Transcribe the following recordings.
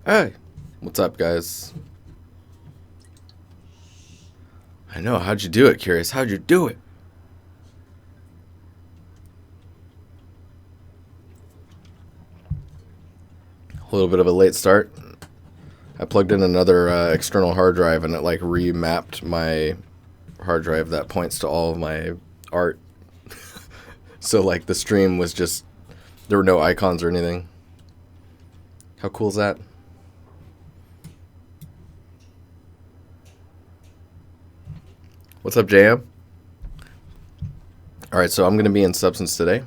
Hey, what's up, guys? I know, how'd you do it, Curious? How'd you do it? A little bit of a late start. I plugged in another external hard drive and it like remapped my hard drive that points to all of my art. So like the stream was just, there were no icons or anything. How cool is that? What's up, JM? Alright, so I'm going to be in Substance today.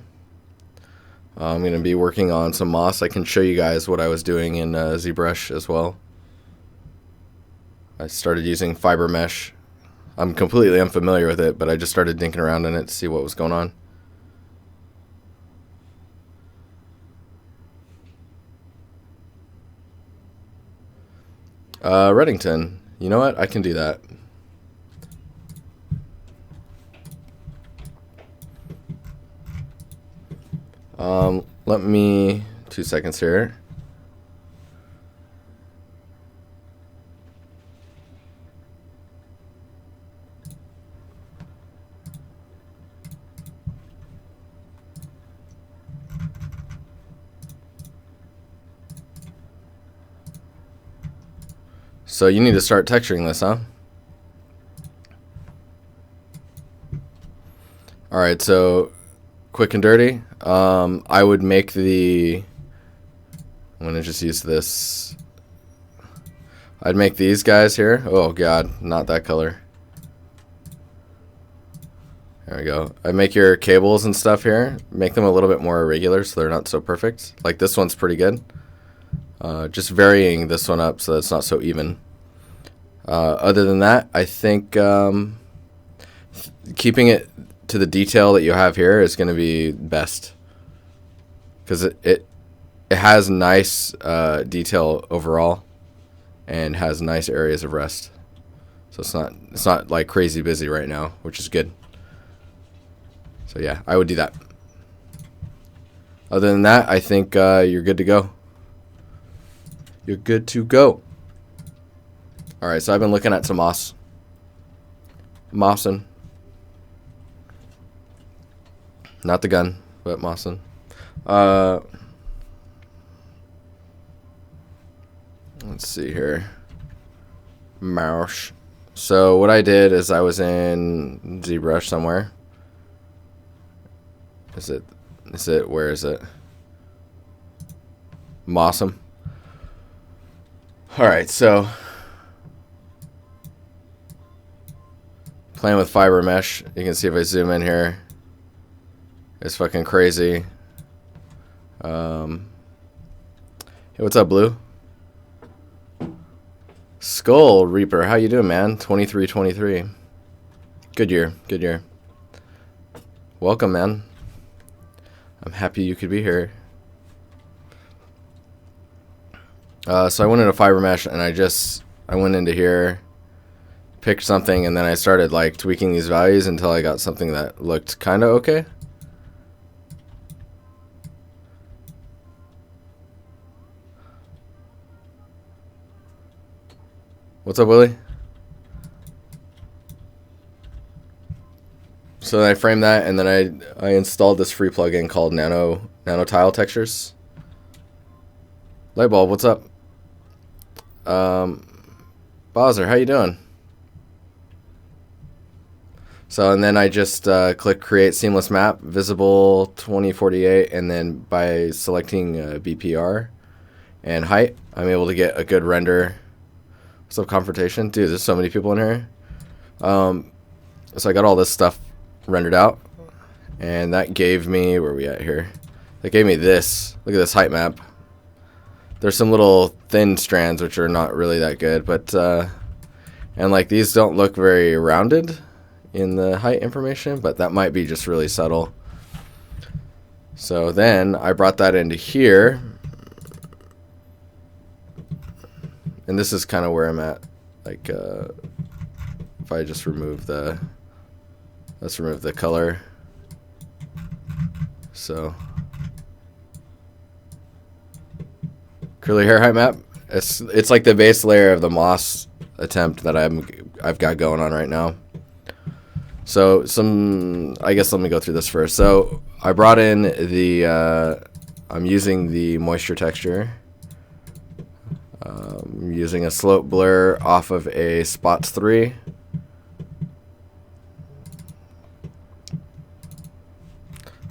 I'm going to be working on some moss. I can show you guys what I was doing in Zbrush as well. I started using fiber mesh. I'm completely unfamiliar with it, but I just started dinking around in it to see what was going on. Reddington. You know what? I can do that. Let me 2 seconds here. So you need to start texturing this, huh? Alright, so quick and dirty. I would make the... I'm going to just use this. I'd make these guys here. Oh god, not that color. There we go. I make your cables and stuff here. Make them a little bit more irregular so they're not so perfect. Like this one's pretty good. Just varying this one up so that it's not so even. Other than that, I think keeping it to the detail that you have here is going to be best. Because it has nice detail overall and has nice areas of rest. So it's not like crazy busy right now, which is good. So yeah, I would do that. Other than that, I think you're good to go. You're good to go. Alright, so I've been looking at some moss. Mossin. Not the gun, but mossin. Let's see here. Mouse. So what I did is I was in Zbrush somewhere. Is it, where is it? Mossum. Alright, so playing with fiber mesh. You can see if I zoom in here, it's fucking crazy. Hey, what's up, Blue? Skull Reaper, how you doing, man? 2323. Good year, good year. Welcome, man. I'm happy you could be here. So I went into fiber mesh and I went into here, picked something, and then I started like tweaking these values until I got something that looked kind of okay. What's up, Willie? So then I framed that, and then I installed this free plugin called Nano Tile Textures. Lightbulb, what's up? Bowser, how you doing? So, and then I just click Create Seamless Map, Visible 2048, and then by selecting BPR and height, I'm able to get a good render. What's up, Confrontation? Dude, there's so many people in here. So I got all this stuff rendered out, and that gave me, where are we at here? That gave me this. Look at this height map. There's some little thin strands which are not really that good, but and like these don't look very rounded in the height information, but that might be just really subtle. So then I brought that into here, and this is kind of where I'm at. Like if I just remove the, let's remove the color. So curly hair height map, It's like the base layer of the moss attempt that I've got going on right now. So I guess let me go through this first. So I brought in the I'm using the moisture texture. I'm using a slope blur off of a spots 3.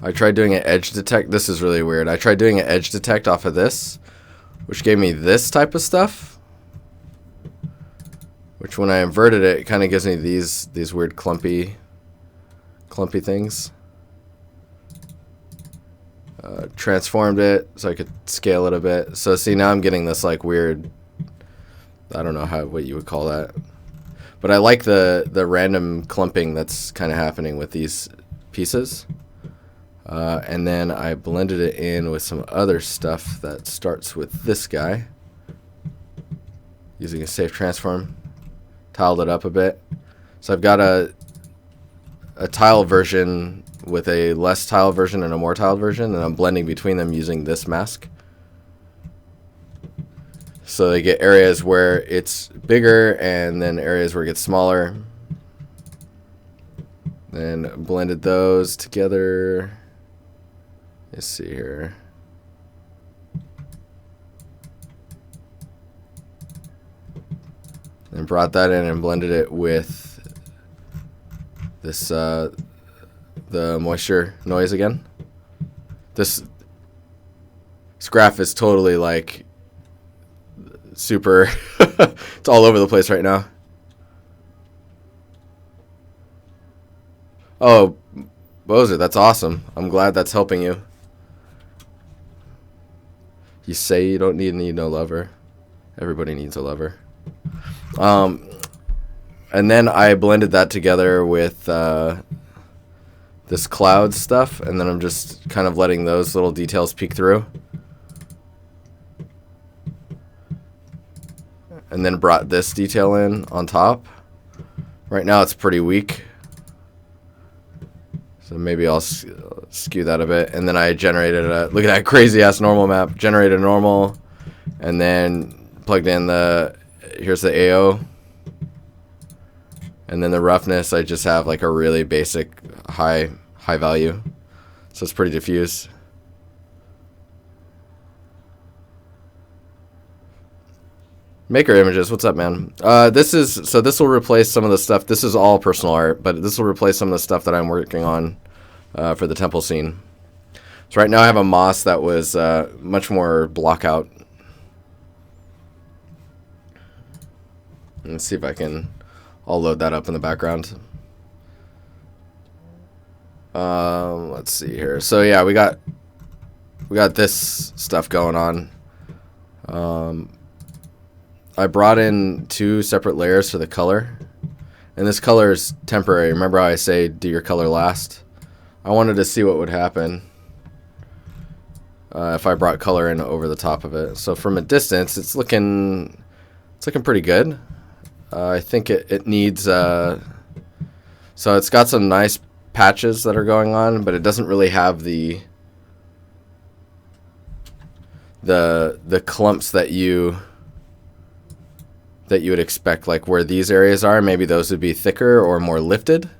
I tried doing an edge detect. This is really weird. I tried doing an edge detect off of this, which gave me this type of stuff. Which when I inverted it, it kind of gives me these weird clumpy things. Transformed it so I could scale it a bit. So see, now I'm getting this like weird, I don't know what you would call that. But I like the random clumping that's kind of happening with these pieces. And then I blended it in with some other stuff that starts with this guy. Using a safe transform. Tiled it up a bit. So I've got a tile version with a less tile version and a more tiled version, and I'm blending between them using this mask. So they get areas where it's bigger and then areas where it gets smaller. Then blended those together. Let's see here. And brought that in and blended it with this the moisture noise again. This graph is totally like super it's all over the place right now. Oh, Bozer, that's awesome. I'm glad that's helping you. You say you don't need no lover. Everybody needs a lover. And then I blended that together with this cloud stuff, and then I'm just kind of letting those little details peek through. And then brought this detail in on top. Right now it's pretty weak. So maybe I'll skew that a bit. And then I generated look at that crazy ass normal map. Generated normal. And then plugged in here's the AO. And then the roughness, I just have like a really basic high value. So it's pretty diffuse. Maker images, what's up, man? This will replace some of the stuff. This is all personal art, but this will replace some of the stuff that I'm working on for the temple scene. So right now I have a moss that was much more block out. Let's see if I'll load that up in the background. Let's see here. So yeah, we got this stuff going on. I brought in 2 separate layers for the color, and this color is temporary. Remember how I say do your color last? I wanted to see what would happen if I brought color in over the top of it. So from a distance, it's looking pretty good. I think it needs so it's got some nice patches that are going on, but it doesn't really have the clumps that you would expect, like where these areas are. Maybe those would be thicker or more lifted.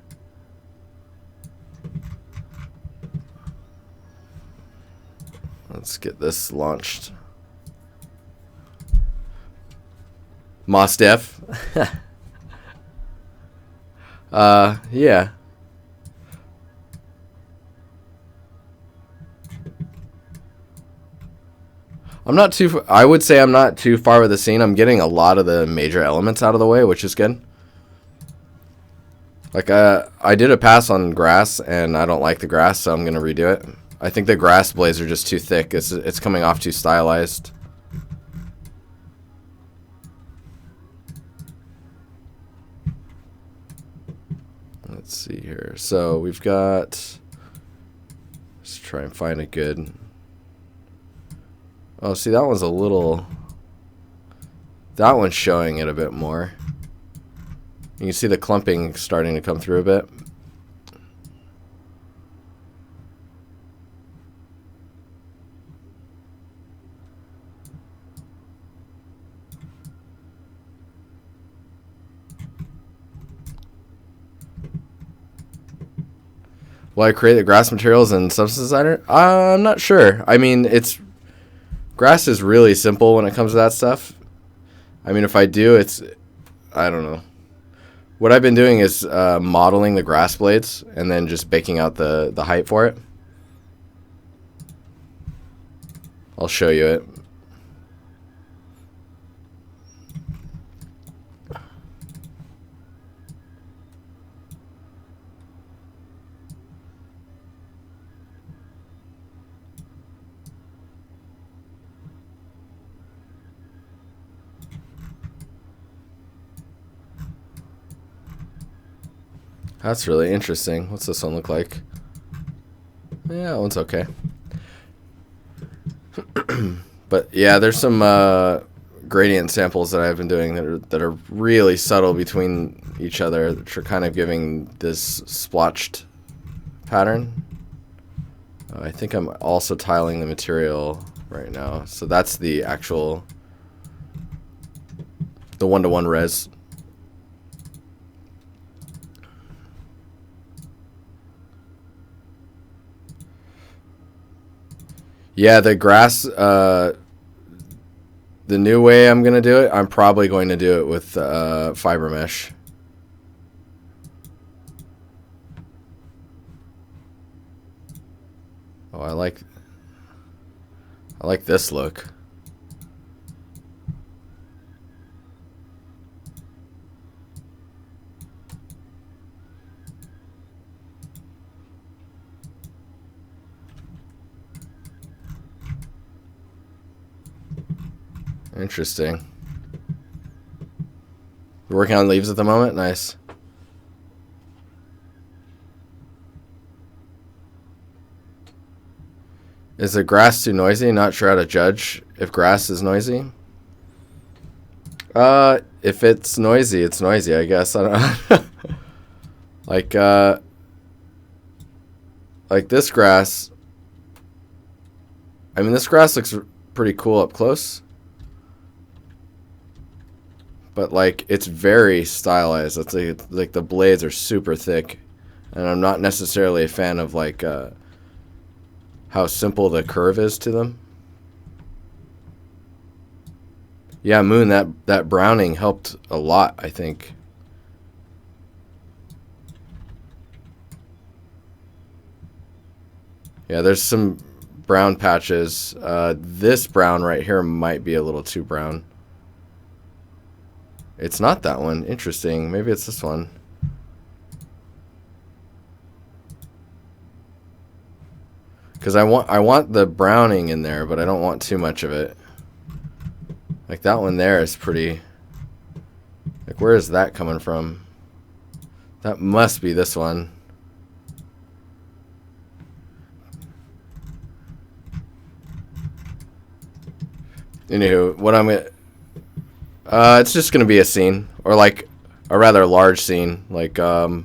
Let's get this launched. Moss Def. Yeah. I would say I'm not too far with the scene. I'm getting a lot of the major elements out of the way, which is good. Like, I did a pass on grass, and I don't like the grass, so I'm going to redo it. I think the grass blades are just too thick. It's coming off too stylized. Let's see here. So we've got... Let's try and find a good... Oh, see, that one's a little... That one's showing it a bit more. You can see the clumping starting to come through a bit. Will I create the grass materials in Substance Designer? I'm not sure. I mean, grass is really simple when it comes to that stuff. I mean, if I do, I don't know. What I've been doing is modeling the grass blades and then just baking out the height for it. I'll show you it. That's really interesting. What's this one look like? Yeah, that one's okay. But yeah, there's some gradient samples that I've been doing that are really subtle between each other, which are kind of giving this splotched pattern. I think I'm also tiling the material right now. So that's the 1-to-1 res. Yeah, the grass, the new way I'm going to do it, I'm probably going to do it with fiber mesh. Oh, I like this look. Interesting. You're working on leaves at the moment? Nice. Is the grass too noisy? Not sure how to judge if grass is noisy. If it's noisy, it's noisy, I guess. I don't know. Like this grass. I mean, this grass looks pretty cool up close. But like it's very stylized. It's like the blades are super thick, and I'm not necessarily a fan of like how simple the curve is to them. Yeah, Moon, that browning helped a lot, I think. Yeah, there's some brown patches. This brown right here might be a little too brown. It's not that one. Interesting. Maybe it's this one. Because I want the browning in there, but I don't want too much of it. Like that one there is pretty. Like where is that coming from? That must be this one. Anywho, what I'm gonna. It's just gonna be a scene, or like a rather large scene. Like if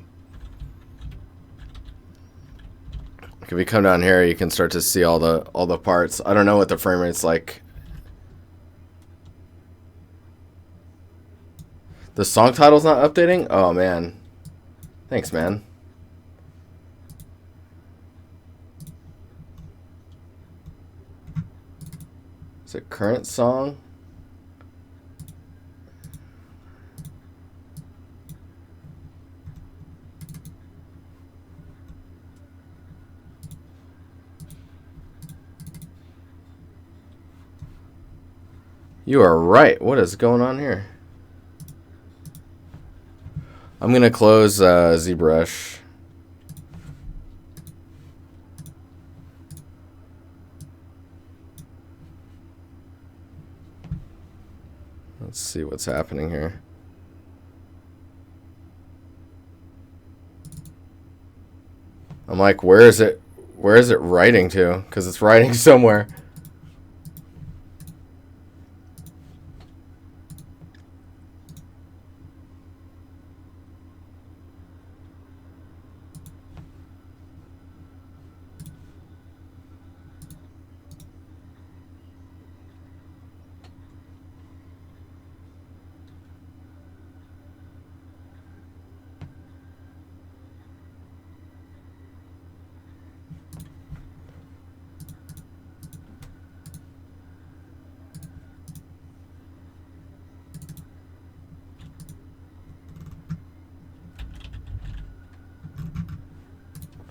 you come down here, you can start to see all the parts. I don't know what the frame rate's like. The song title's not updating? Oh man. Thanks, man. Is it current song? You are right. What is going on here? I'm going to close Zbrush. Let's see what's happening here. I'm like, where is it writing to? Because it's writing somewhere.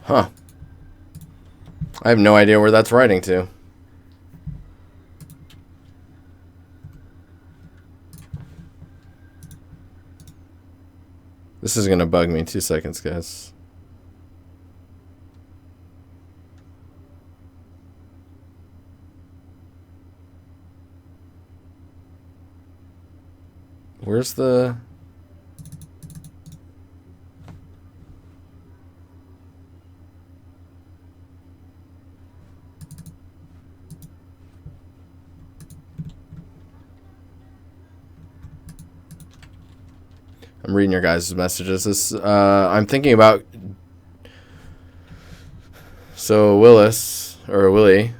Huh. I have no idea where that's writing to. This is going to bug me. 2 seconds, guys. Where's the... I'm reading your guys' messages. This, I'm thinking about... So, Willie,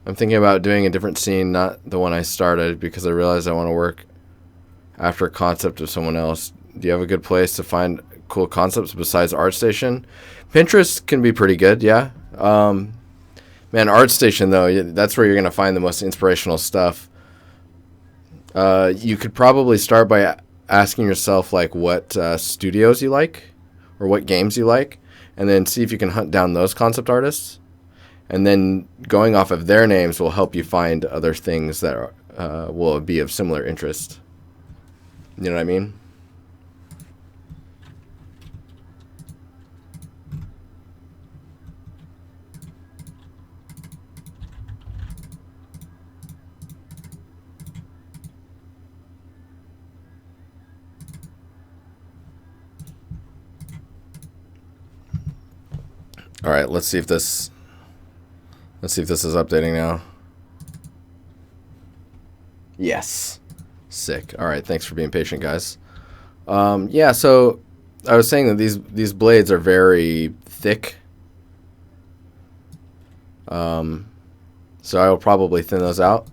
I'm thinking about doing a different scene, not the one I started, because I realized I want to work after a concept of someone else. Do you have a good place to find cool concepts besides Artstation? Pinterest can be pretty good, yeah. Man, Artstation, though, that's where you're going to find the most inspirational stuff. You could probably start by asking yourself, like, what studios you like or what games you like, and then see if you can hunt down those concept artists. And then going off of their names will help you find other things that will be of similar interest. You know what I mean? All right, let's see if this is updating now. Yes. Sick. All right, thanks for being patient, guys. Yeah, so I was saying that these blades are very thick. So I will probably thin those out.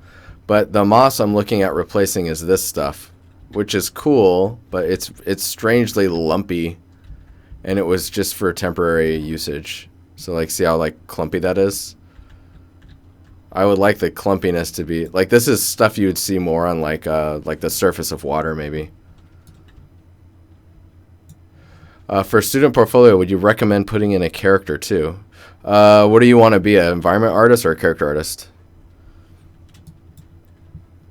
But the moss I'm looking at replacing is this stuff, which is cool, but it's strangely lumpy, and it was just for temporary usage. So, like, see how, like, clumpy that is? I would like the clumpiness to be... Like, this is stuff you would see more on, like the surface of water, maybe. For student portfolio, would you recommend putting in a character, too? What do you want to be, an environment artist or a character artist?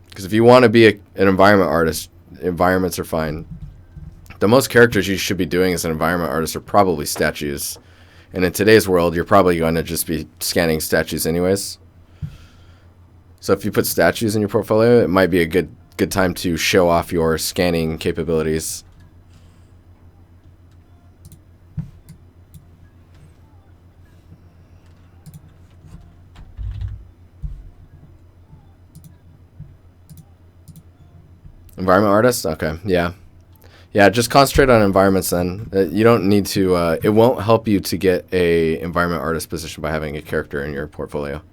Because if you want to be an environment artist, environments are fine. The most characters you should be doing as an environment artist are probably statues. And in today's world, you're probably going to just be scanning statues anyways. So if you put statues in your portfolio, it might be a good time to show off your scanning capabilities. Environment artist? Okay, yeah. Yeah, just concentrate on environments then. You don't need to... it won't help you to get a environment artist position by having a character in your portfolio.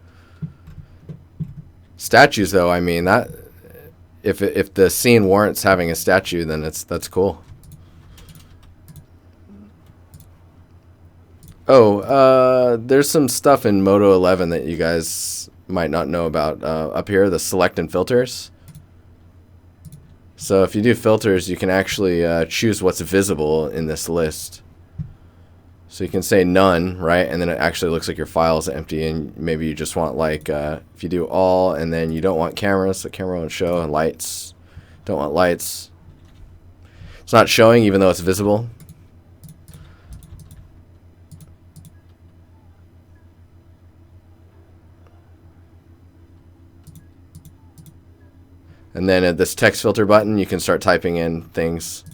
Statues, though, I mean, that... If the scene warrants having a statue, then that's cool. Oh, there's some stuff in Moto 11 that you guys might not know about up here, the select and filters. So if you do filters, you can actually choose what's visible in this list. So you can say none, right? And then it actually looks like your file is empty, and maybe you just want, like, if you do all, and then you don't want cameras, the camera won't show, and lights, don't want lights. It's not showing even though it's visible. And then at this text filter button, you can start typing in things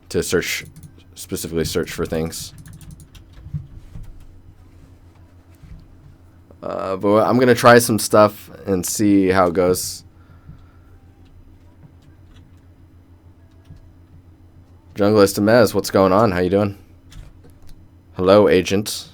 to search, specifically search for things. But I'm going to try some stuff and see how it goes. Junglist Mez, what's going on? How you doing? Hello, agent.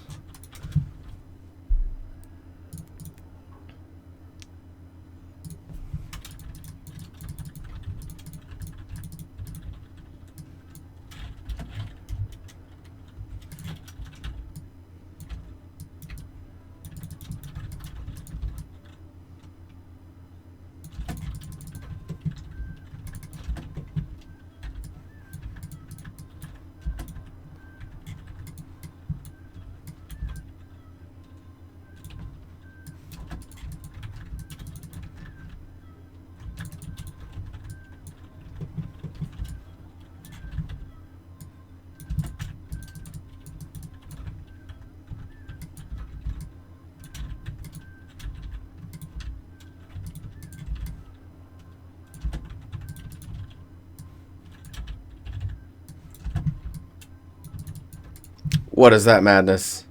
What is that madness?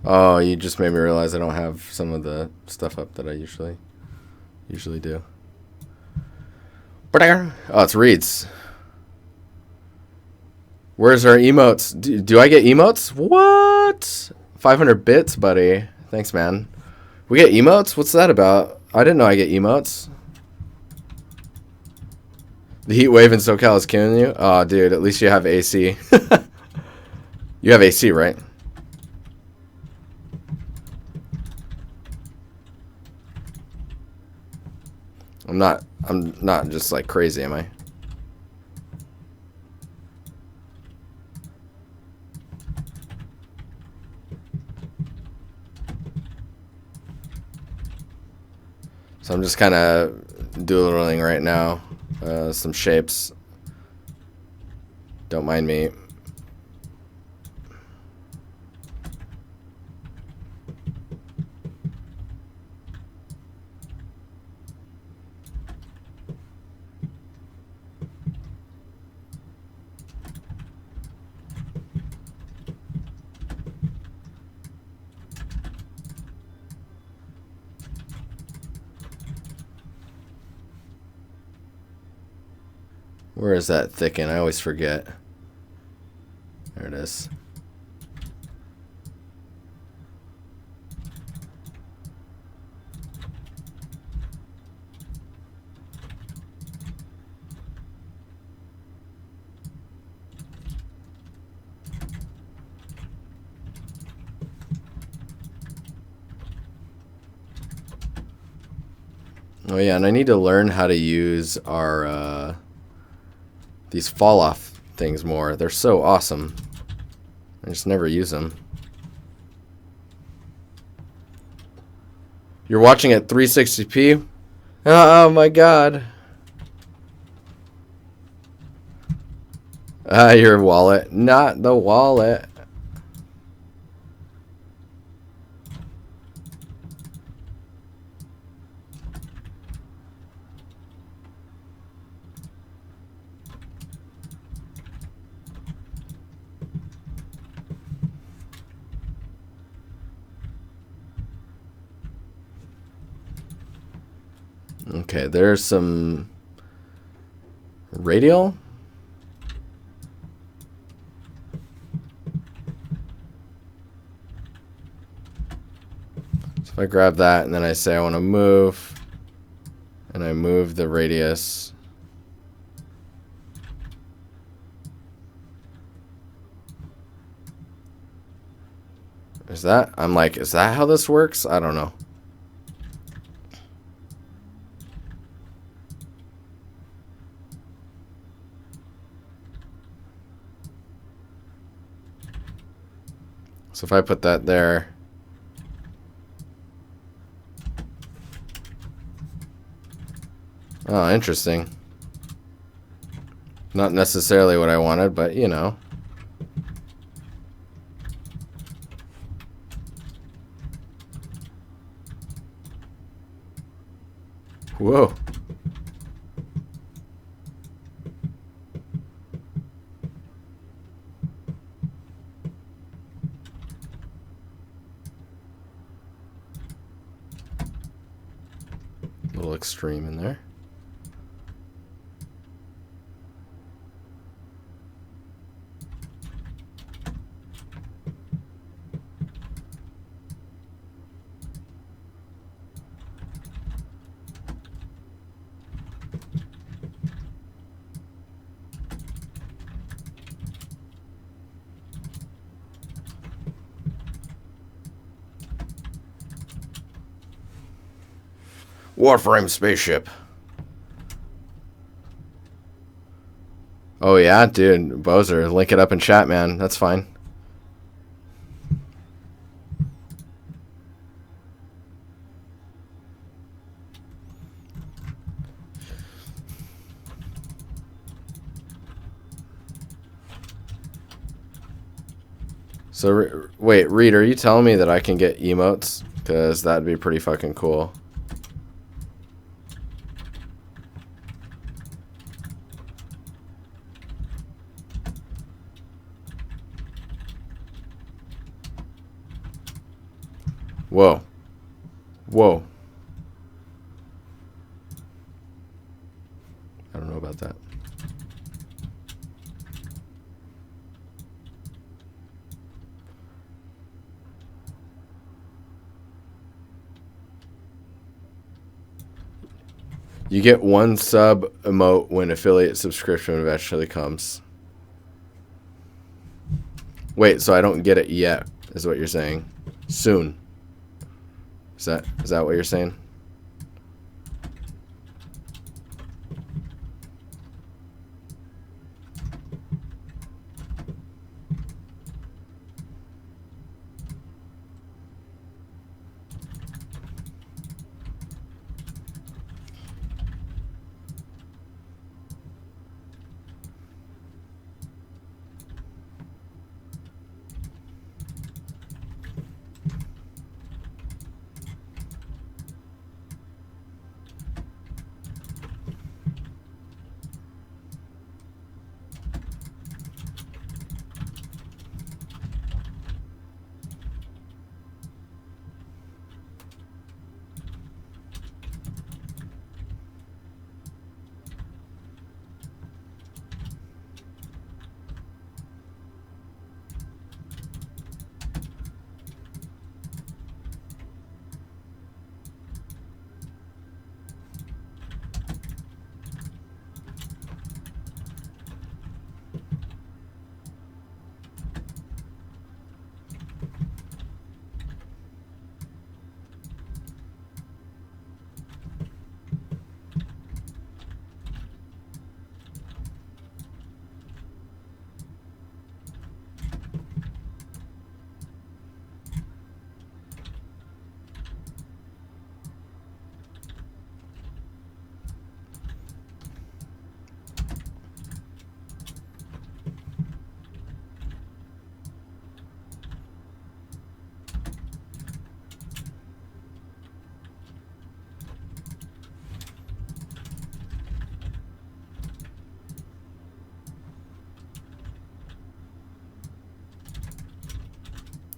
Oh, you just made me realize I don't have some of the stuff up that I usually do. Oh, it's reads. Where's our emotes? Do I get emotes? What? 500 bits, buddy. Thanks, man. We get emotes? What's that about? I didn't know I get emotes. The heat wave in SoCal is killing you? Oh, dude, at least you have AC. You have AC, right? I'm not just like crazy, am I? So I'm just kind of doodling right now. Some shapes. Don't mind me. Where is that thicken? I always forget. There it is. Oh yeah, and I need to learn how to use our these fall off things more. They're so awesome. I just never use them. You're watching at 360p? Oh my god. Your wallet. Not the wallet. Okay, there's some radial. So if I grab that and then I say I want to move, and I move the radius. Is that? I'm like, is that how this works? I don't know. So if I put that there, oh, interesting. Not necessarily what I wanted, but you know. Whoa. A little extreme in there. Warframe spaceship. Oh yeah, dude, Bowser, link it up in chat, man. That's fine. So wait, Reed, are you telling me that I can get emotes? Because that'd be pretty fucking cool. Whoa. Whoa. I don't know about that. You get 1 sub emote when affiliate subscription eventually comes. Wait, so I don't get it yet, is what you're saying? Soon. Is that what you're saying?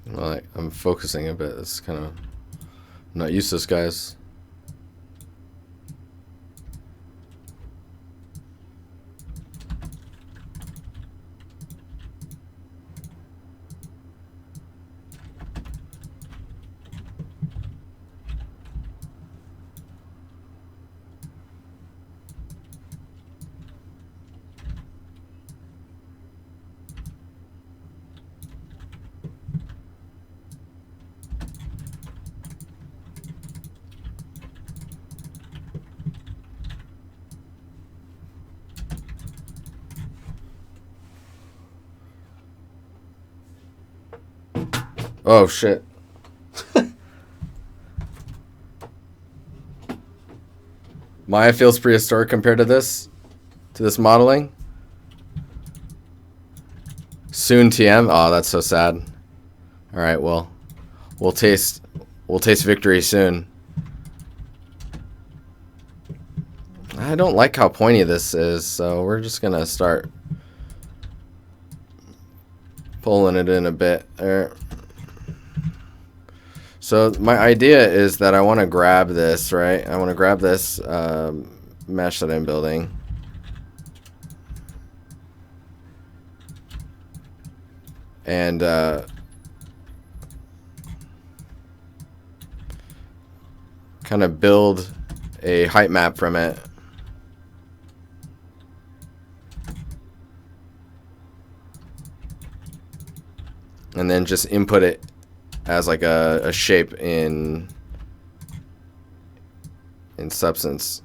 Well, I'm focusing a bit. It's kind of... I'm not used to this, guys. Oh, shit. Maya feels prehistoric compared to this modeling. Soon TM. Oh, that's so sad. All right, well, we'll taste victory soon. I don't like how pointy this is, so we're just gonna start pulling it in a bit there. So my idea is that I want to grab this, right? I want to grab this mesh that I'm building. And kind of build a height map from it. And then just input it as like a shape in Substance.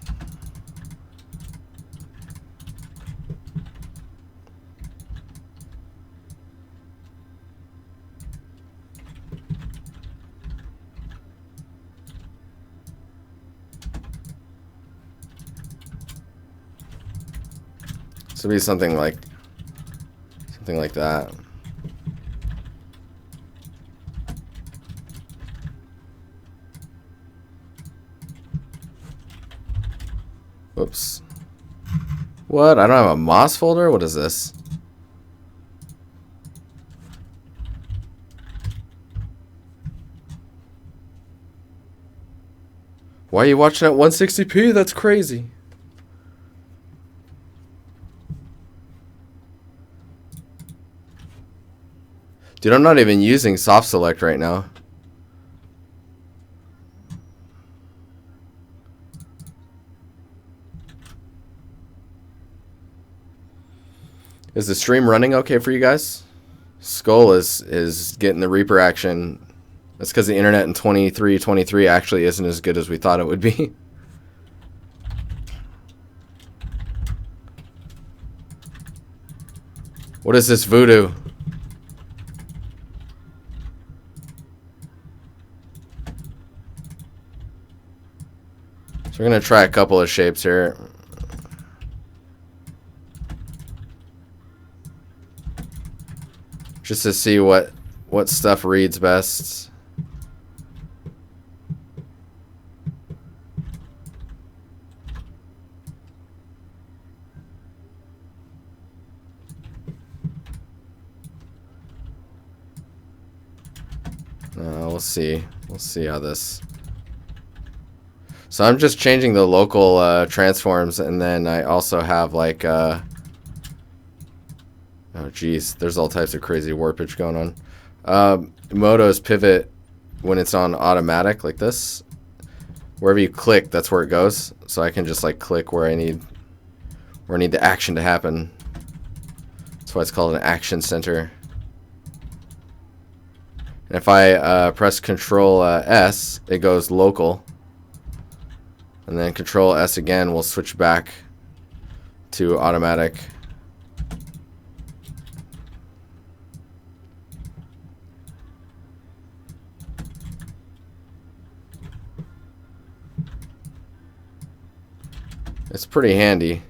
So it'd be something like that. Whoops. What? I don't have a MOS folder? What is this? Why are you watching at 160p? That's crazy. Dude, I'm not even using soft select right now. Is the stream running okay for you guys? Skull is getting the Reaper action. That's because the internet in 23 actually isn't as good as we thought it would be. What is this voodoo? So we're going to try a couple of shapes here. Just to see what stuff reads best. We'll see. We'll see how this... So I'm just changing the local transforms, and then I also have like... oh geez, there's all types of crazy warpage going on. Emotes pivot when it's on automatic like this. Wherever you click, that's where it goes. So I can just like click where I need the action to happen. That's why it's called an action center. And if I press Control S, it goes local. And then Control S again will switch back to automatic. It's pretty handy.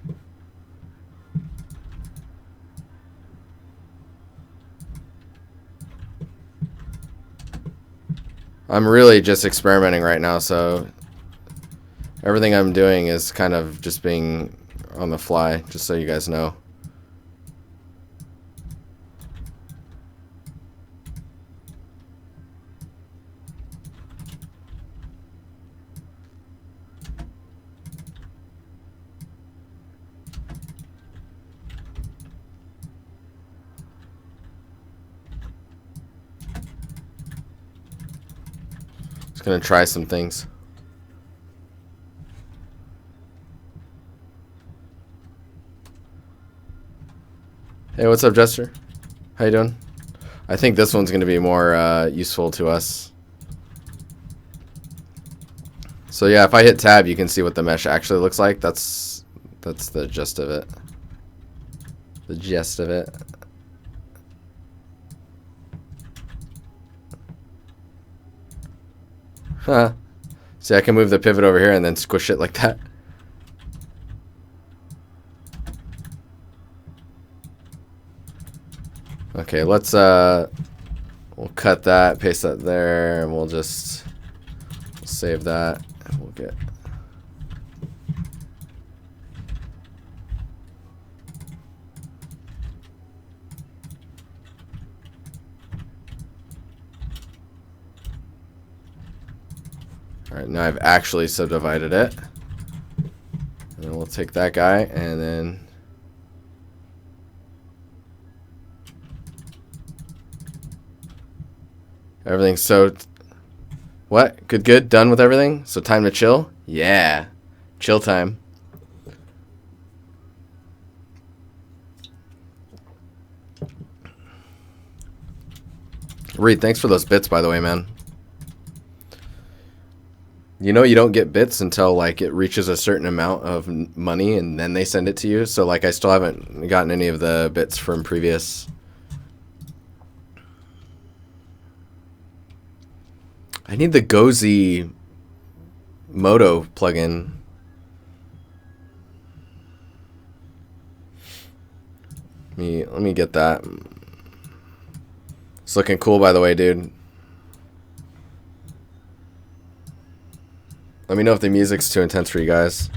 I'm really just experimenting right now, so everything I'm doing is kind of just being on the fly, just so you guys know. Just gonna try some things. Hey, what's up, Jester? How you doing? I think this one's gonna be more useful to us. So yeah, if I hit tab, you can see what the mesh actually looks like. That's the gist of it. The gist of it. Huh. See, I can move the pivot over here and then squish it like that. Okay, let's we'll cut that, paste that there, and we'll just save that. And we'll get Alright, now I've actually subdivided it. And then we'll take that guy and then everything's so... What? Good? Done with everything? So time to chill? Yeah. Chill time. Reed, thanks for those bits, by the way, man. You know you don't get bits until like it reaches a certain amount of money and then they send it to you. So like I still haven't gotten any of the bits from previous. I need the Gozy Moto plugin. Let me get that. It's looking cool, by the way, dude. Let me know if the music's too intense for you guys.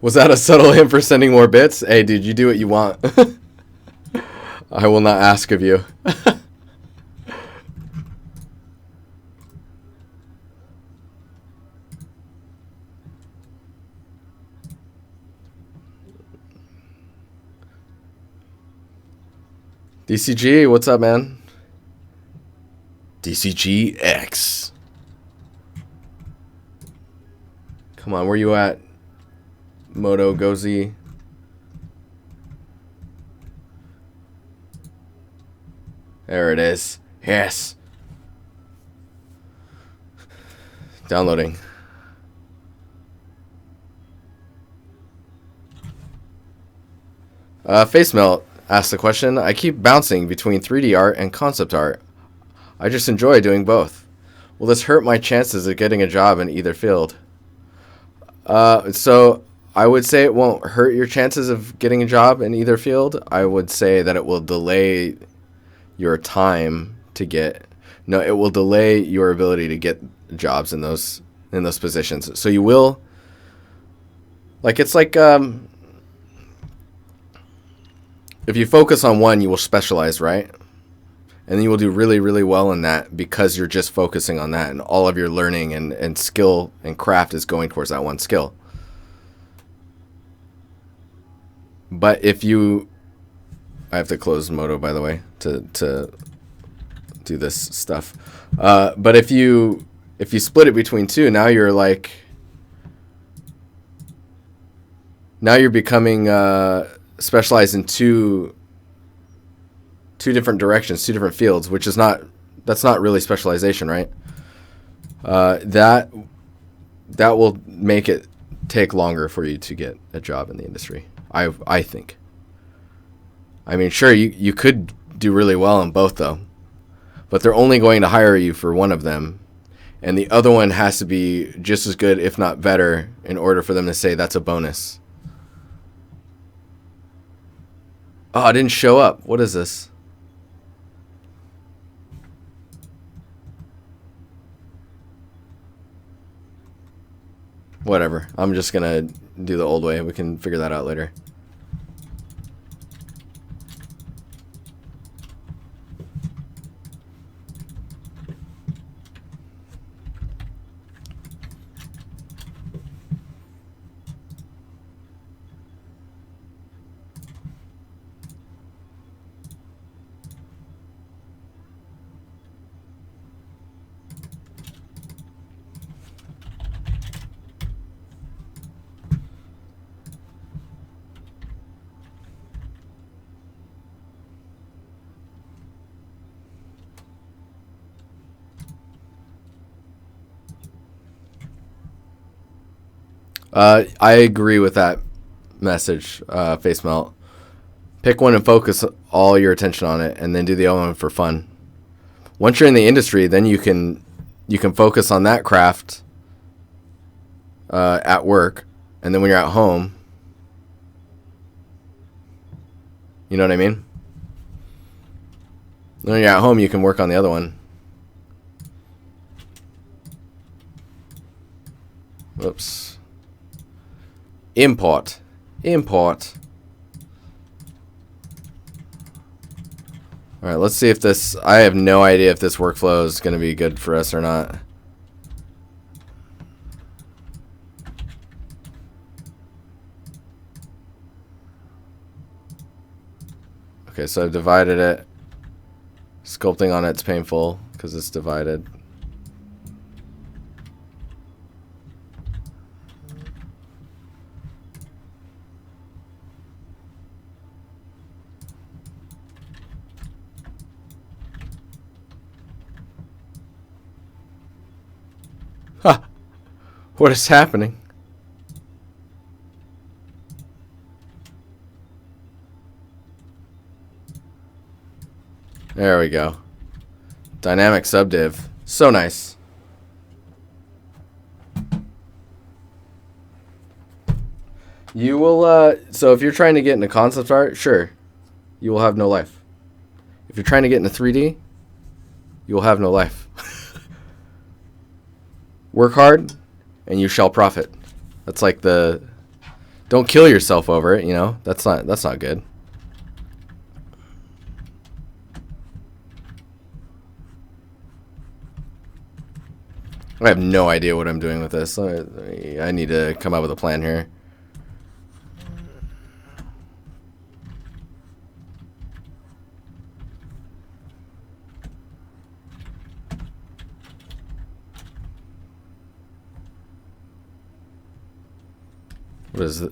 Was that a subtle hint for sending more bits? Hey, dude, you do what you want. I will not ask of you. DCG, what's up, man? DCGX. Come on, where you at? Moto Gozi. There it is. Yes. Downloading. Face Melt asked the question. I keep bouncing between 3D art and concept art. I just enjoy doing both. Will this hurt my chances of getting a job in either field? So I would say it won't hurt your chances of getting a job in either field. I would say that it will delay your time to get. No, it will delay your ability to get jobs in those positions. So you will. Like it's like if you focus on one, you will specialize, right? And then you will do really, really well in that because you're just focusing on that, and all of your learning and skill and craft is going towards that one skill. But if you, I have to close Moto, by the way, to do this stuff. But if you split it between two, now you're like, now you're becoming specialized in two different directions, two different fields, which is that's not really specialization, right? That will make it take longer for you to get a job in the industry. I think. I mean, sure, you could do really well in both though, but they're only going to hire you for one of them, and the other one has to be just as good, if not better, in order for them to say that's a bonus. Oh, it didn't show up. What is this? Whatever. I'm just gonna do the old way. We can figure that out later. I agree with that message, Face Melt. Pick one and focus all your attention on it, and then do the other one for fun. Once you're in the industry, then you can focus on that craft at work, and then when you're at home, you know what I mean? When you're at home, you can work on the other one. Whoops. Import. Alright, let's see if this, I have no idea if this workflow is going to be good for us or not. Okay, so I've divided it. Sculpting on it's painful because it's divided. Huh. What is happening? There we go. Dynamic subdiv. So nice. You will, so if you're trying to get into concept art, sure, you will have no life. If you're trying to get into 3D, you will have no life. Work hard, and you shall profit. That's like the Don't kill yourself over it, you know? That's not good. I have no idea what I'm doing with this. I need to come up with a plan here.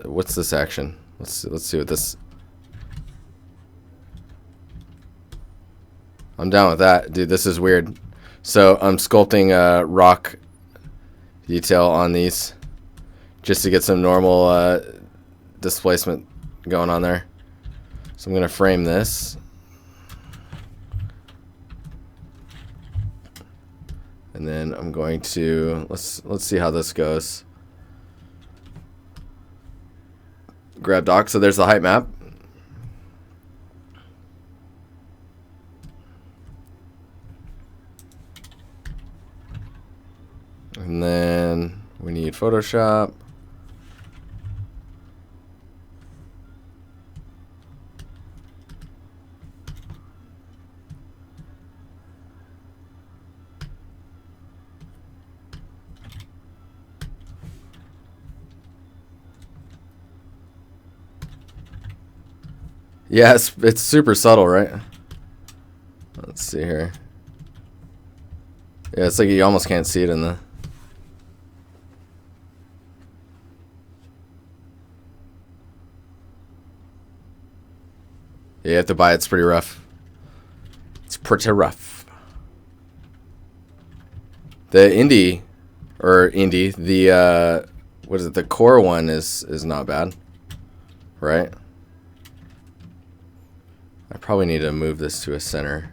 What's this action? Let's see what this. I'm down with that, dude. This is weird. So I'm sculpting rock detail on these just to get some normal displacement going on there. So I'm gonna frame this, and then I'm going to let's see how this goes. Grab doc. So there's the height map. And then we need Photoshop. Yeah, it's super subtle, right? Let's see here. Yeah, it's like you almost can't see it in the... Yeah, you have to buy it. It's pretty rough. It's pretty rough. The indie, the what is it? The core one is not bad, right? I probably need to move this to a center,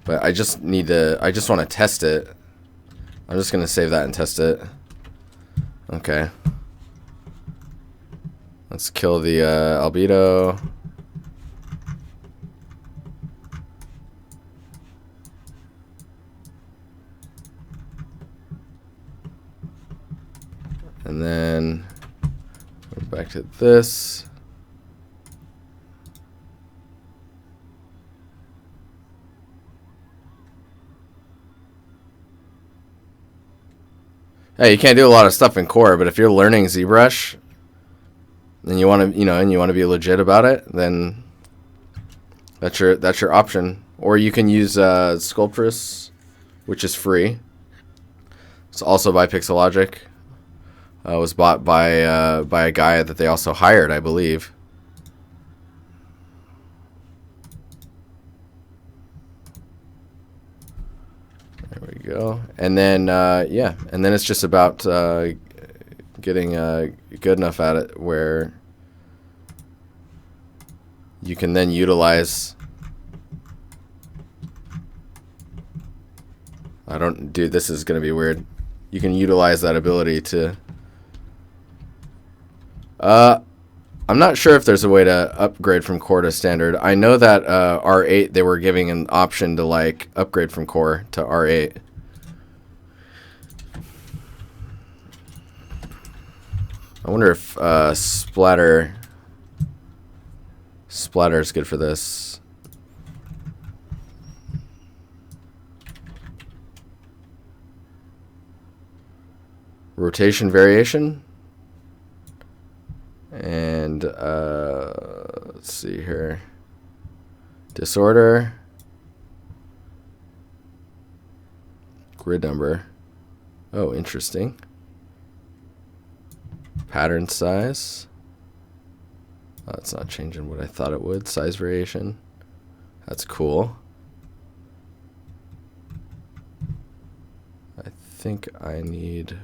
but I just want to test it. I'm just gonna save that and test it. Okay. Let's kill the albedo. And then go back to this. Hey, you can't do a lot of stuff in core, but if you're learning Zbrush and you want to, be legit about it, then that's your option. Or you can use Sculptress, which is free. It's also by Pixelogic. It was bought by a guy that they also hired, I believe. There we go. And then yeah, and then it's just about getting good enough at it where you can then utilize. Dude, this is gonna be weird. You can utilize that ability to. I'm not sure if there's a way to upgrade from core to standard. I know that R8 they were giving an option to like upgrade from core to R8. I wonder if splatter is good for this. Rotation variation. And let's see here. Disorder. Grid number. Oh, interesting. Pattern size. Oh, it's not changing what I thought it would. Size variation. That's cool. I think I need...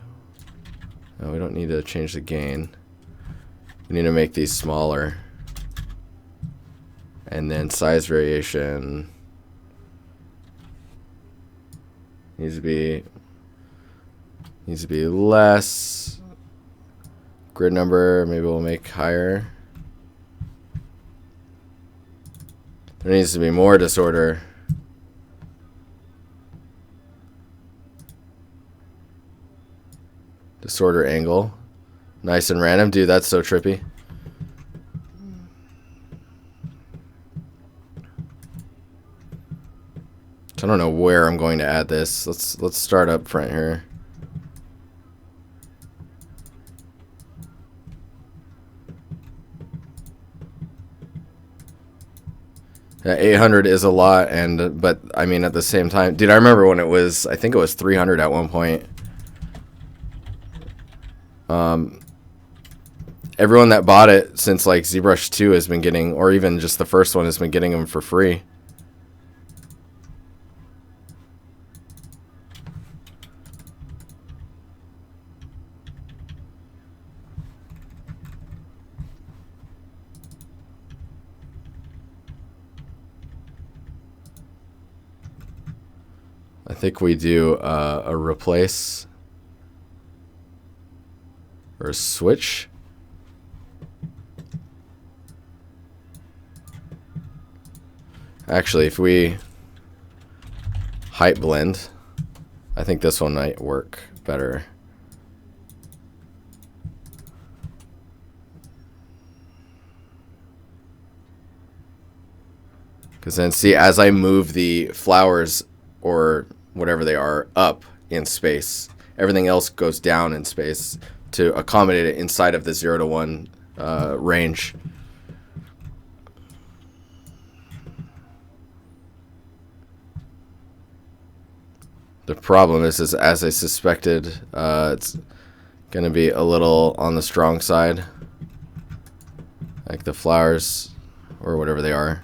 No, we don't need to change the gain. We need to make these smaller. And then size variation needs to be less. Grid number, maybe we'll make higher. There needs to be more disorder. Disorder angle. Nice and random. Dude, that's so trippy. I don't know where I'm going to add this. Let's start up front here. Yeah, 800 is a lot, but I mean at the same time, dude, I remember when it was, I think it was 300 at one point. Everyone that bought it since like Zbrush 2 has been getting, or even just the first one has been getting them for free. I think we do a replace or a switch. Actually, if we height blend, I think this one might work better. Because then, see, as I move the flowers or whatever they are up in space, everything else goes down in space to accommodate it inside of the 0 to 1 range. The problem is as I suspected, it's going to be a little on the strong side, like the flowers or whatever they are.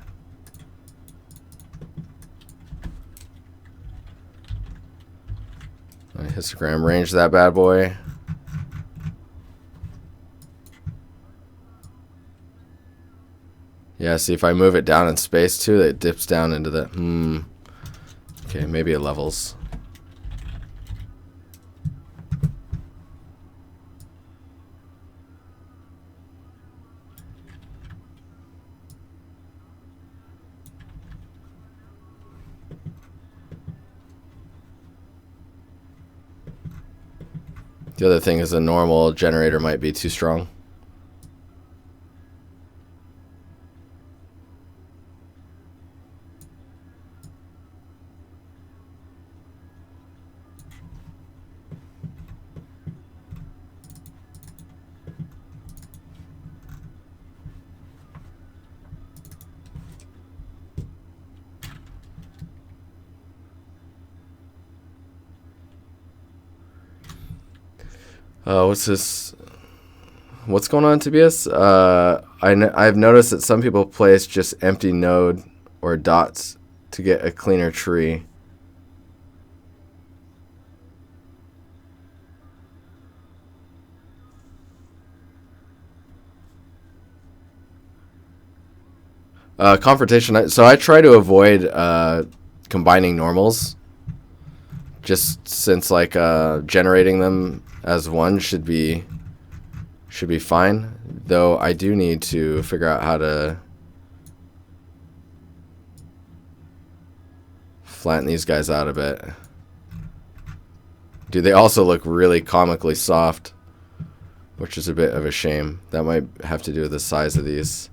Histogram range that bad boy. Yeah, see if I move it down in space too, it dips down into the okay, maybe it levels. The other thing is a normal generator might be too strong. What's this? What's going on, Tobias? I've noticed that some people place just empty node or dots to get a cleaner tree. Confrontation. So I try to avoid combining normals, just since like generating them as one should be fine. Though I do need to figure out how to flatten these guys out a bit. Dude, they also look really comically soft, which is a bit of a shame. That might have to do with the size of these.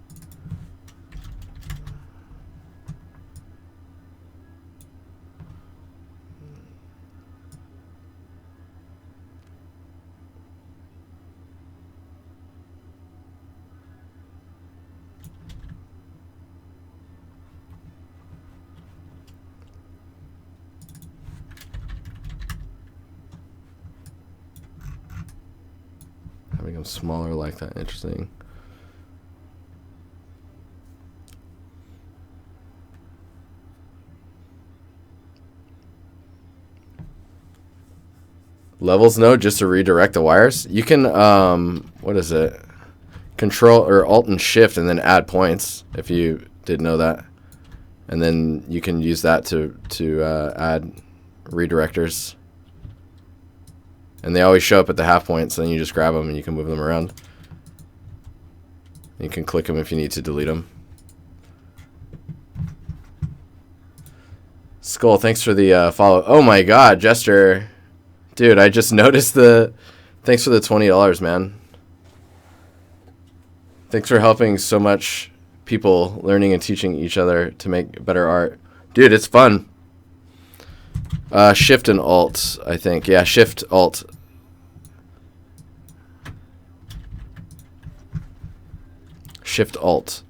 Having them smaller like that, interesting. Levels node just to redirect the wires. You can what is it? Control or Alt and Shift and then add points if you didn't know that. And then you can use that to add redirectors. And they always show up at the half points, so then you just grab them and you can move them around. You can click them if you need to delete them. Skull, thanks for the follow. Oh my god, Jester. Dude, I just noticed the... Thanks for the $20, man. Thanks for helping so much people learning and teaching each other to make better art. Dude, it's fun. Shift and Alt, I think. Yeah, Shift, Alt. Shift, Alt.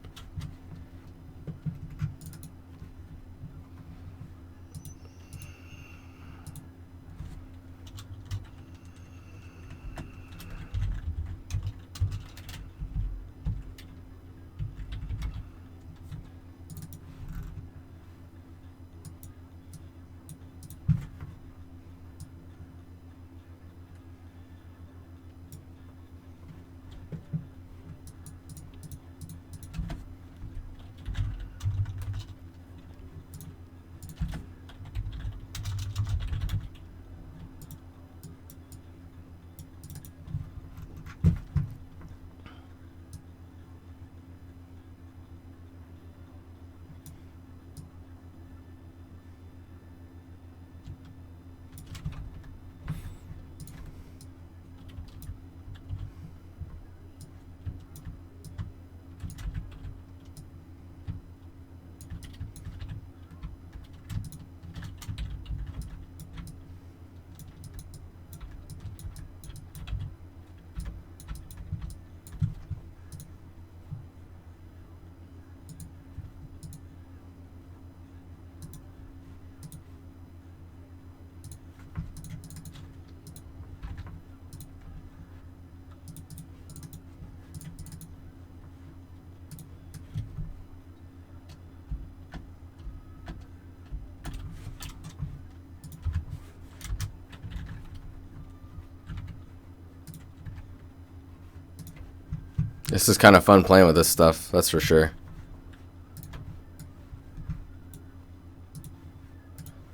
This is kind of fun playing with this stuff, that's for sure.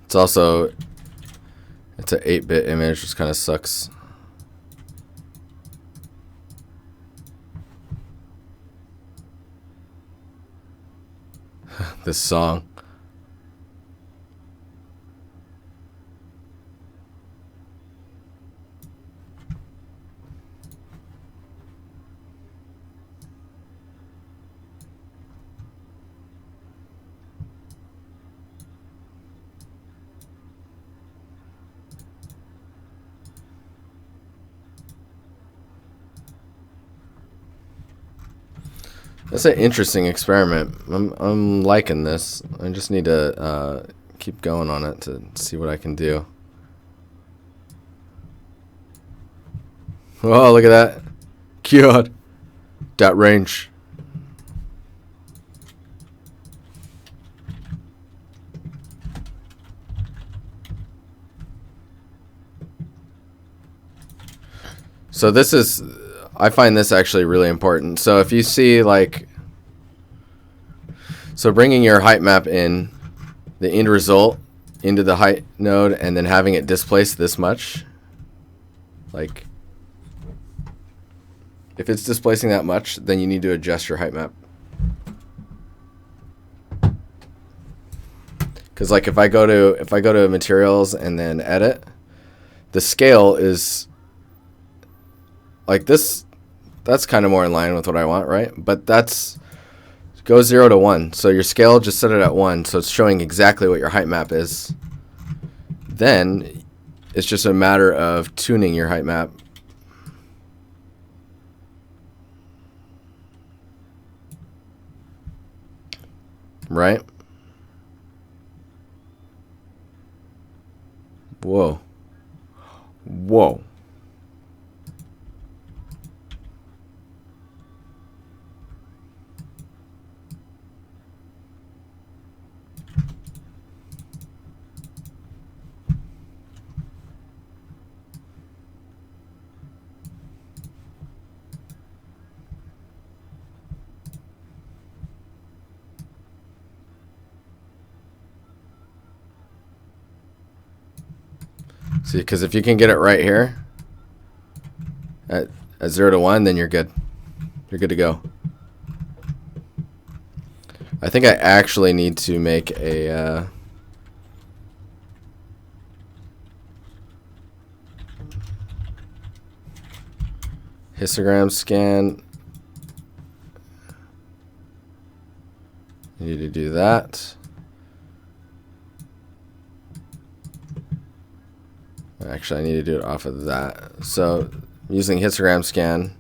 It's also, it's an 8-bit image, which kind of sucks. This song. That's an interesting experiment. I'm liking this. I just need to keep going on it to see what I can do. Oh, look at that. God. That range. So this is, I find this actually really important. So if you see like, so bringing your height map in, the end result into the height node and then having it displace this much, like if it's displacing that much, then you need to adjust your height map. Because like if I go to materials and then edit, the scale is like this. That's kind of more in line with what I want, right? But that's go 0 to 1. So your scale, just set it at 1, so it's showing exactly what your height map is. Then it's just a matter of tuning your height map. Right? Whoa. Whoa. See, because if you can get it right here at 0 to 1, then you're good. You're good to go. I think I actually need to make a histogram scan Need to do that. Actually, I need to do it off of that. So, using histogram scan.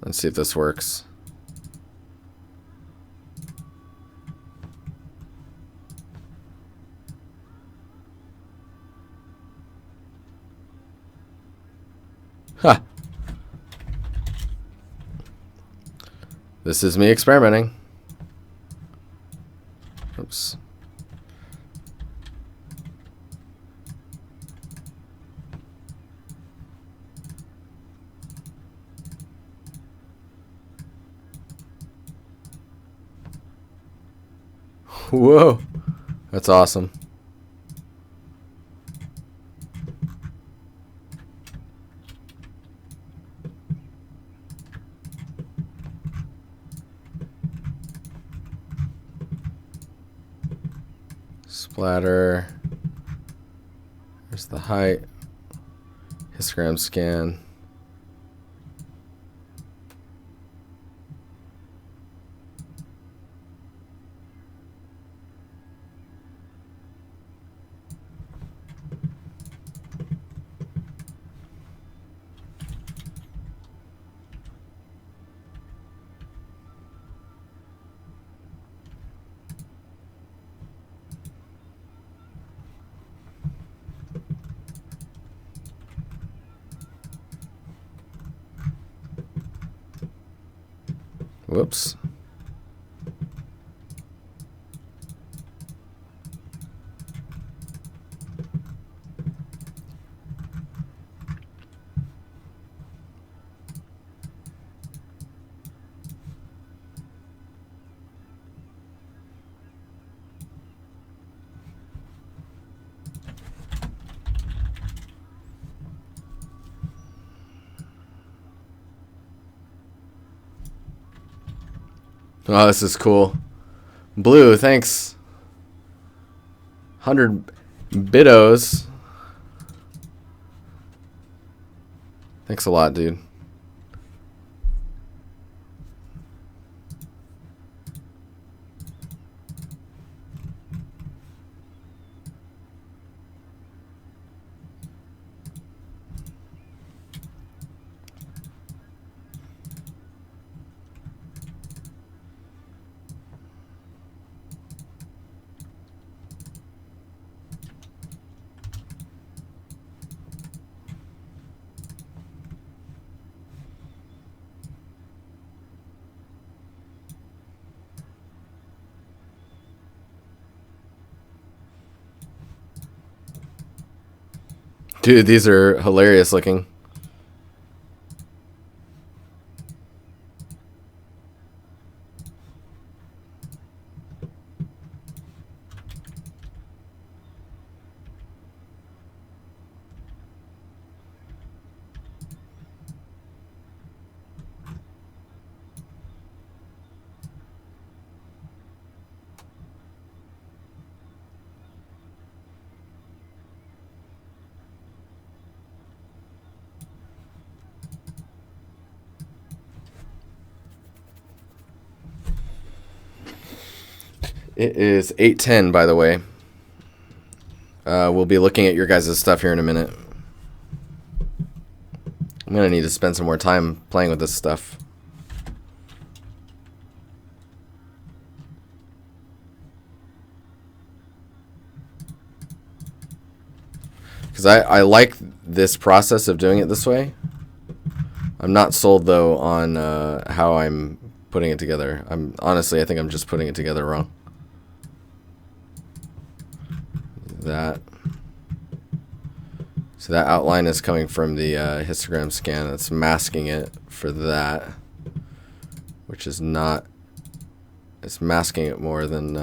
Let's see if this works. Huh. This is me experimenting. Oops. Whoa. That's awesome. Splatter. There's the height. Histogram scan. Whoops. Oh, this is cool. Blue, thanks. 100 bitos. Thanks a lot, dude. Dude, these are hilarious looking. It is 8:10, by the way. We'll be looking at your guys' stuff here in a minute. I'm gonna need to spend some more time playing with this stuff. Because I like this process of doing it this way. I'm not sold, though, on how I'm putting it together. Honestly, I think I'm just putting it together wrong. That. So that outline is coming from the histogram scan. It's masking it for that, which is not. It's masking it more than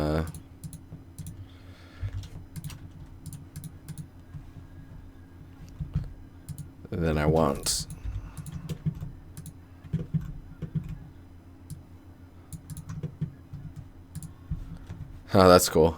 I want. Oh, that's cool.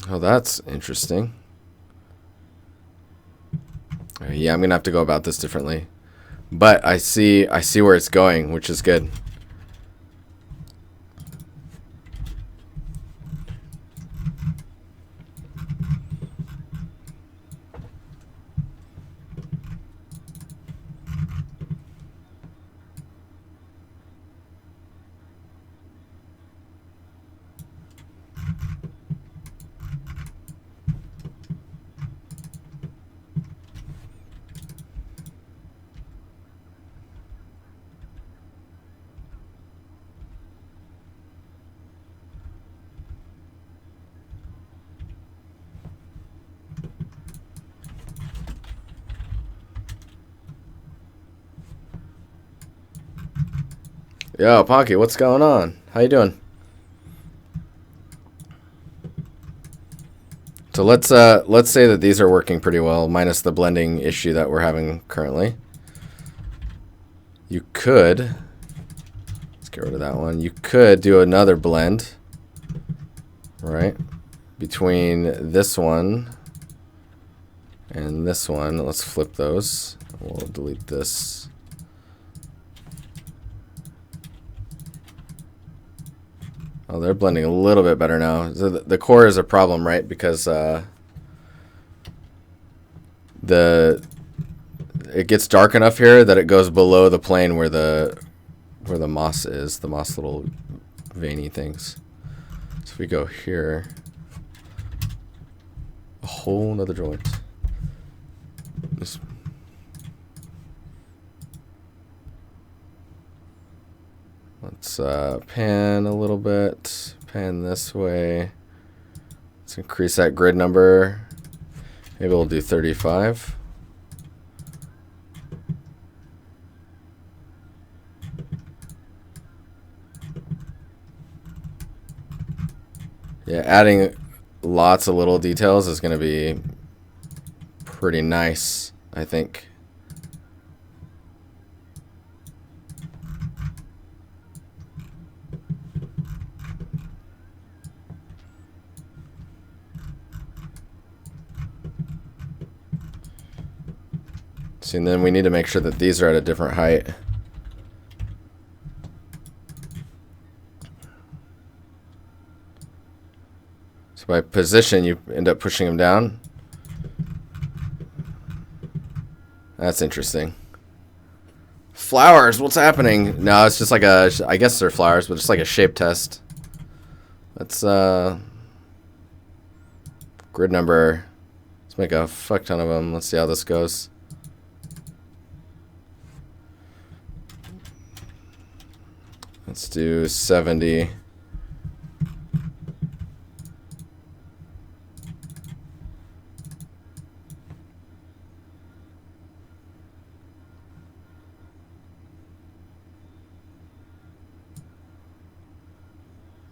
Oh, that's interesting. Yeah, I'm gonna have to go about this differently. But I see where it's going, which is good. Yo, Ponky, what's going on? How you doing? So let's say that these are working pretty well, minus the blending issue that we're having currently. You could, let's get rid of that one. You could do another blend, right, between this one and this one. Let's flip those. We'll delete this. Oh, they're blending a little bit better now. So the core is a problem, right? Because it gets dark enough here that it goes below the plane where the moss is, the moss little veiny things. So if we go here, a whole nother joint. This. Let's pan a little bit, pan this way. Let's increase that grid number. Maybe we'll do 35. Yeah, adding lots of little details is going to be pretty nice, I think. See, and then we need to make sure that these are at a different height. So by position, you end up pushing them down. That's interesting. Flowers, what's happening? No, it's just like a, I guess they're flowers, but just like a shape test. Let's, grid number. Let's make a fuck ton of them. Let's see how this goes. Let's do 70.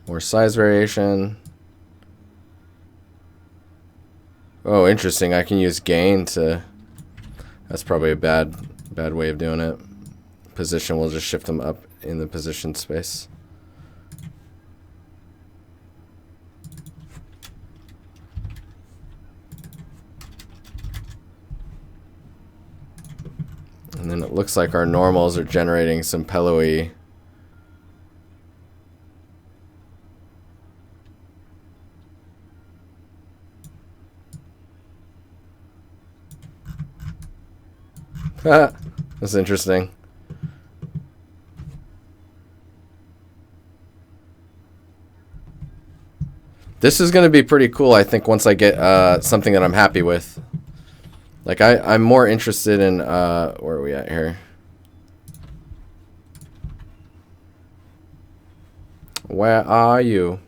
More size variation. Oh, interesting. I can use gain to... That's probably a bad way of doing it. Position, we'll just shift them up in the position space. And then it looks like our normals are generating some pillowy. That's interesting. This is going to be pretty cool, I think, once I get something that I'm happy with. Like, I'm more interested in... where are we at here? Where are you?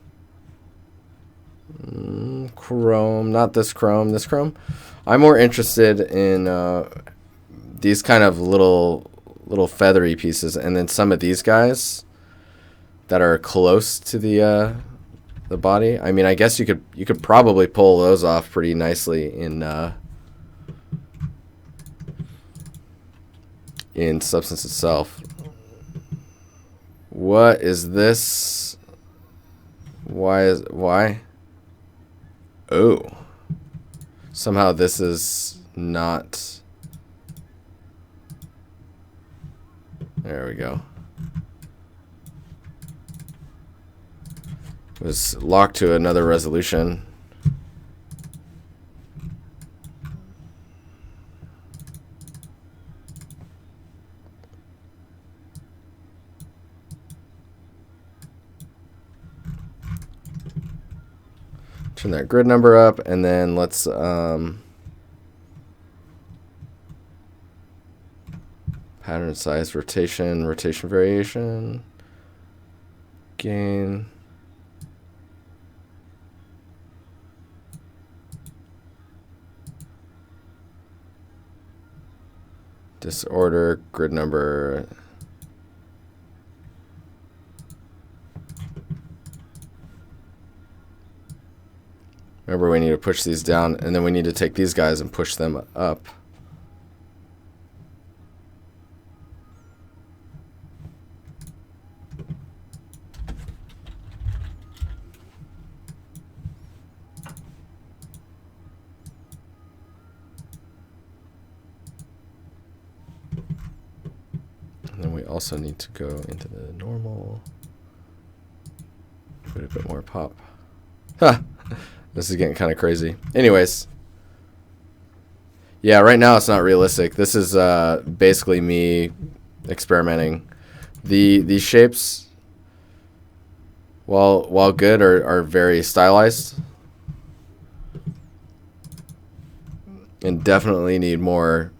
Chrome. Not this Chrome. This Chrome. I'm more interested in these kind of little feathery pieces. And then some of these guys that are close to the body. I mean, I guess you could probably pull those off pretty nicely in Substance itself. What is this? Why? Oh. Somehow this is not... There we go. It was locked to another resolution. Turn that grid number up, and then let's pattern size, rotation variation, gain. Disorder, grid number. Remember, we need to push these down, and then we need to take these guys and push them up. And then we also need to go into the normal. Put a bit more pop. Ha! This is getting kind of crazy. Anyways. Yeah, right now it's not realistic. This is basically me experimenting. These shapes, while good, are very stylized. And definitely need more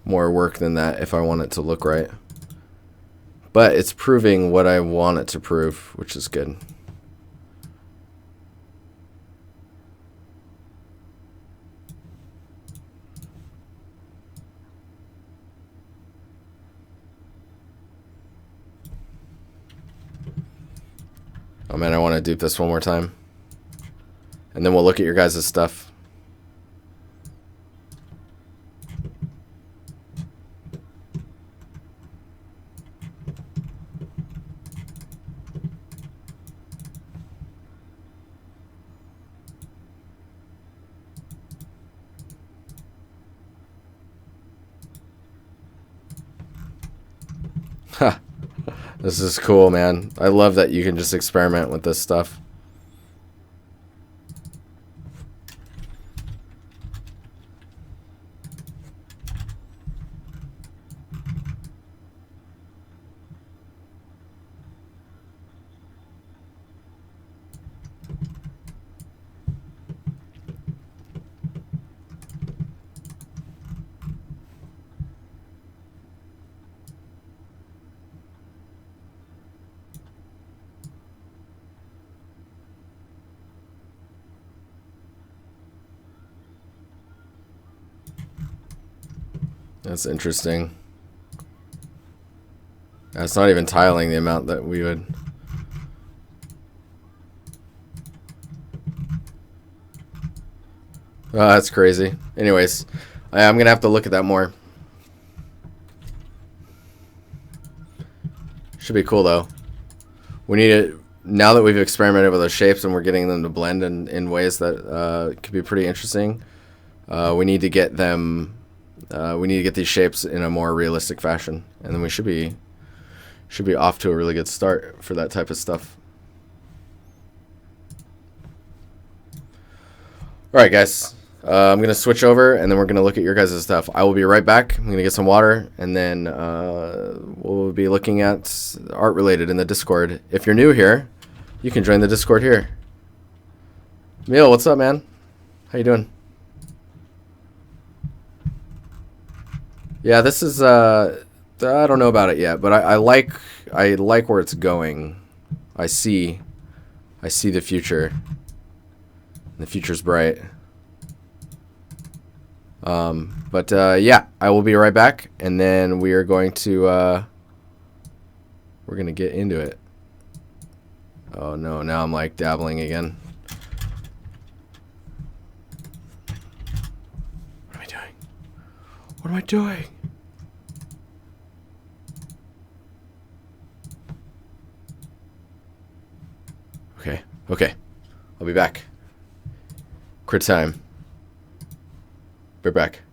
work than that if I want it to look right. But it's proving what I want it to prove, which is good. Oh man, I want to dupe this one more time. And then we'll look at your guys' stuff. Ha! This is cool, man. I love that you can just experiment with this stuff. That's interesting. That's not even tiling the amount that we would. Oh, that's crazy. Anyways, I'm going to have to look at that more. Should be cool, though. We need it, now that we've experimented with those shapes and we're getting them to blend in ways that could be pretty interesting. We need to get them... we need to get these shapes in a more realistic fashion, and then we should be off to a really good start for that type of stuff. All right, guys. I'm going to switch over, and then we're going to look at your guys' stuff. I will be right back. I'm going to get some water, and then we'll be looking at art-related in the Discord. If you're new here, you can join the Discord here. Emil, what's up, man? How you doing? Yeah, this is I don't know about it yet, but I like where it's going. I see the future. The future's bright. But yeah, I will be right back, and then we are going to we're gonna get into it. Oh no, now I'm like dabbling again. What am I doing? What am I doing? Okay, I'll be back. Quit time. We're back.